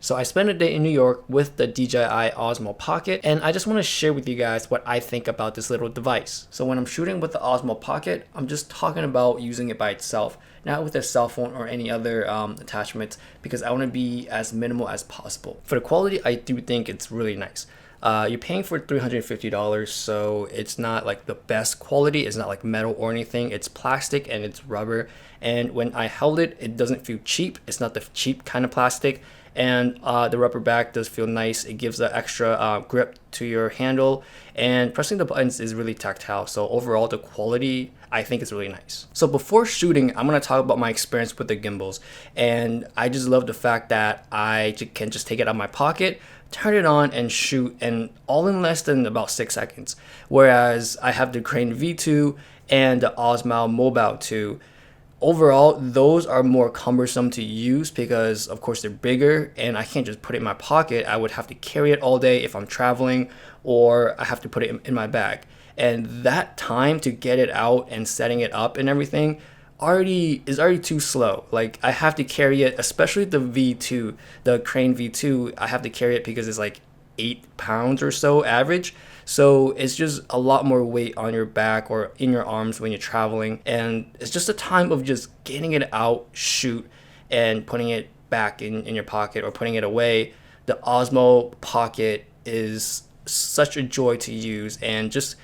So I spent a day in New York with the DJI Osmo Pocket, and I just want to share with you guys what I think about this little device. So when I'm shooting with the Osmo Pocket, I'm just talking about using it by itself, not with a cell phone or any other attachments, because I want to be as minimal as possible. For the quality, I do think it's really nice. You're paying for $350, so it's not like the best quality. It's not like metal or anything. It's plastic and it's rubber. And when I held it, it doesn't feel cheap. It's not the cheap kind of plastic. And the rubber back does feel nice. It gives an extra grip to your handle, and pressing the buttons is really tactile. So overall, the quality I think is really nice. So before shooting, I'm gonna talk about my experience with the gimbals, and I just love the fact that I can just take it out of my pocket, turn it on, and shoot, and all in less than about 6 seconds. Whereas I have the Crane V2 and the Osmo Mobile 2. Overall, those are more cumbersome to use because of course they're bigger and I can't just put it in my pocket. I would have to carry it all day if I'm traveling, or I have to put it in my bag. And that time to get it out and setting it up and everything is already too slow. Like I have to carry it, especially the V2, the Crane V2, I have to carry it because it's like 8 pounds or so average. So it's just a lot more weight on your back or in your arms when you're traveling. And it's just a time of just getting it out, shoot, and putting it back in your pocket or putting it away. The Osmo Pocket is such a joy to use, and just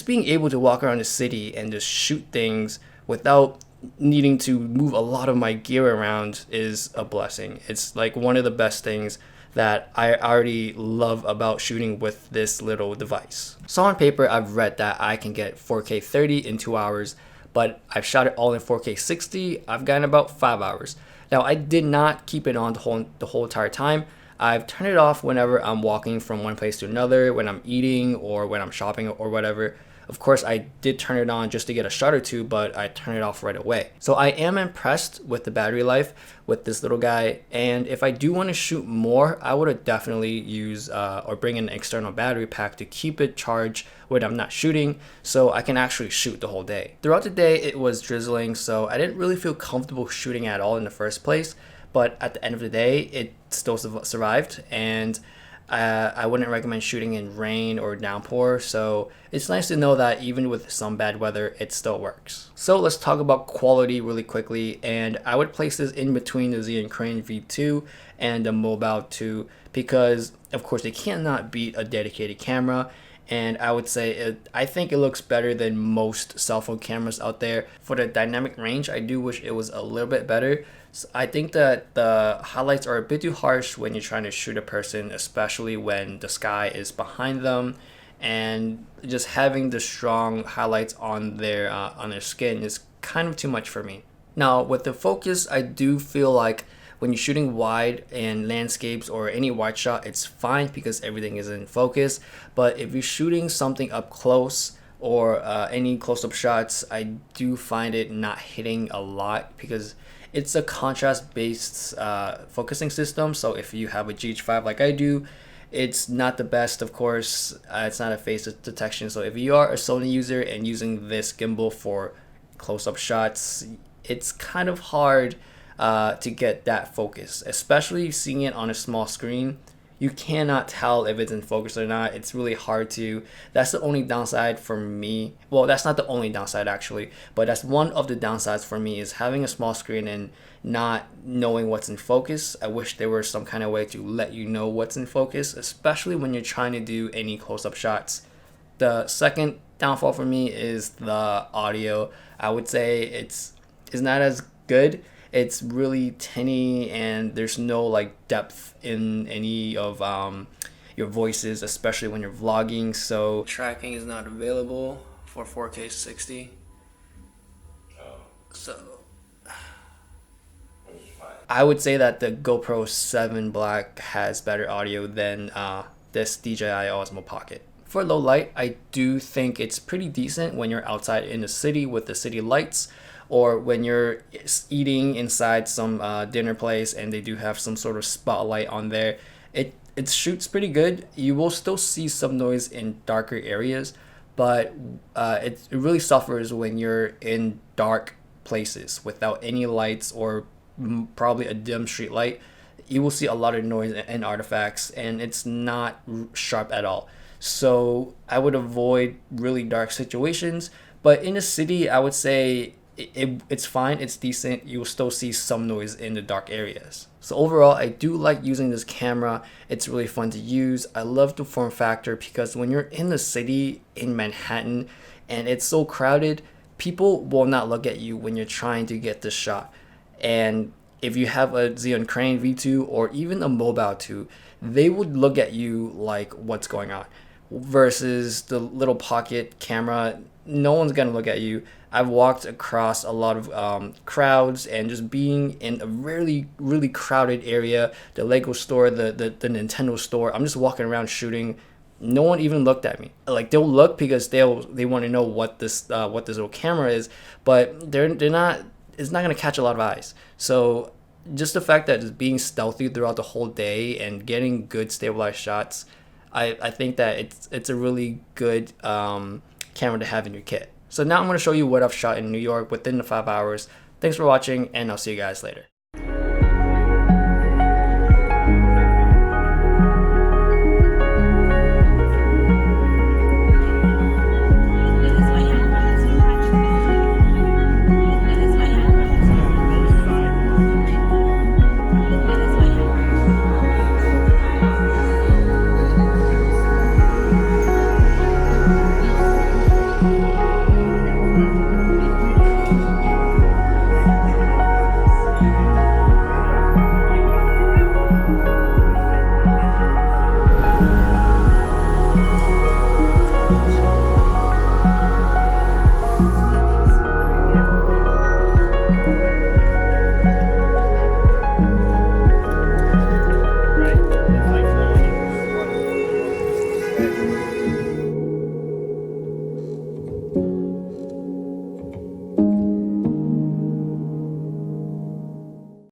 being able to walk around the city and just shoot things without needing to move a lot of my gear around is a blessing. It's like one of the best things that I already love about shooting with this little device. So on paper, I've read that I can get 4K 30 in 2 hours, but I've shot it all in 4K 60. I've gotten about 5 hours. Now I did not keep it on the whole entire time. I've turned it off whenever I'm walking from one place to another, when I'm eating or when I'm shopping or whatever. Of course, I did turn it on just to get a shot or two, but I turned it off right away. So I am impressed with the battery life with this little guy. And if I do want to shoot more, I would definitely use or bring an external battery pack to keep it charged when I'm not shooting, so I can actually shoot the whole day. Throughout the day, it was drizzling, so I didn't really feel comfortable shooting at all in the first place. But at the end of the day, it still survived, and I wouldn't recommend shooting in rain or downpour, so it's nice to know that even with some bad weather, it still works. So let's talk about quality really quickly, and I would place this in between the Xeon Crane V2 and the Mobile 2 because, of course, they cannot beat a dedicated camera. And I would say I think it looks better than most cell phone cameras out there. For the dynamic range, I do wish it was a little bit better. So I think that the highlights are a bit too harsh when you're trying to shoot a person, especially when the sky is behind them, and just having the strong highlights on their skin is kind of too much for me. Now with the focus, I do feel like when you're shooting wide and landscapes or any wide shot, it's fine because everything is in focus. But if you're shooting something up close or any close-up shots, I do find it not hitting a lot because it's a contrast-based focusing system. So if you have a GH5 like I do, it's not the best, of course. It's not a face detection. So if you are a Sony user and using this gimbal for close-up shots, it's kind of hard to get that focus, especially seeing it on a small screen. You cannot tell if it's in focus or not. It's really hard to. That's the only downside for me. Well, that's not the only downside actually, but that's one of the downsides for me, is having a small screen and not knowing what's in focus. I wish there was some kind of way to let you know what's in focus, especially when you're trying to do any close-up shots. The second downfall for me is the audio. I would say it's not as good. It's really tinny and there's no like depth in any of your voices, especially when you're vlogging. So tracking is not available for 4K 60. So I would say that the GoPro 7 Black has better audio than this DJI Osmo Pocket. For low light, I do think it's pretty decent when you're outside in the city with the city lights, or when you're eating inside some dinner place and they do have some sort of spotlight on there. It shoots pretty good. You will still see some noise in darker areas, but it really suffers when you're in dark places without any lights or probably a dim street light. you will see a lot of noise and artifacts, and it's not sharp at all. So I would avoid really dark situations. But in a city, I would say it's fine, it's decent. You'll still see some noise in the dark areas. So overall, I do like using this camera. It's really fun to use. I love the form factor because when you're in the city in Manhattan and it's so crowded, people will not look at you when you're trying to get this shot. And if you have a Xeon Crane V2 or even a Mobile 2, they would look at you like, what's going on? Versus the little pocket camera, no one's gonna look at you. I've walked across a lot of crowds, and just being in a really crowded area, the Lego store, the Nintendo store, I'm just walking around shooting. No one even looked at me. Like, they'll look because they want to know what this little camera is, but they're not. It's not gonna catch a lot of eyes. So just the fact that it's being stealthy throughout the whole day and getting good stabilized shots, I think that it's a really good camera to have in your kit. So now I'm going to show you what I've shot in New York within the 5 hours. Thanks for watching, and I'll see you guys later.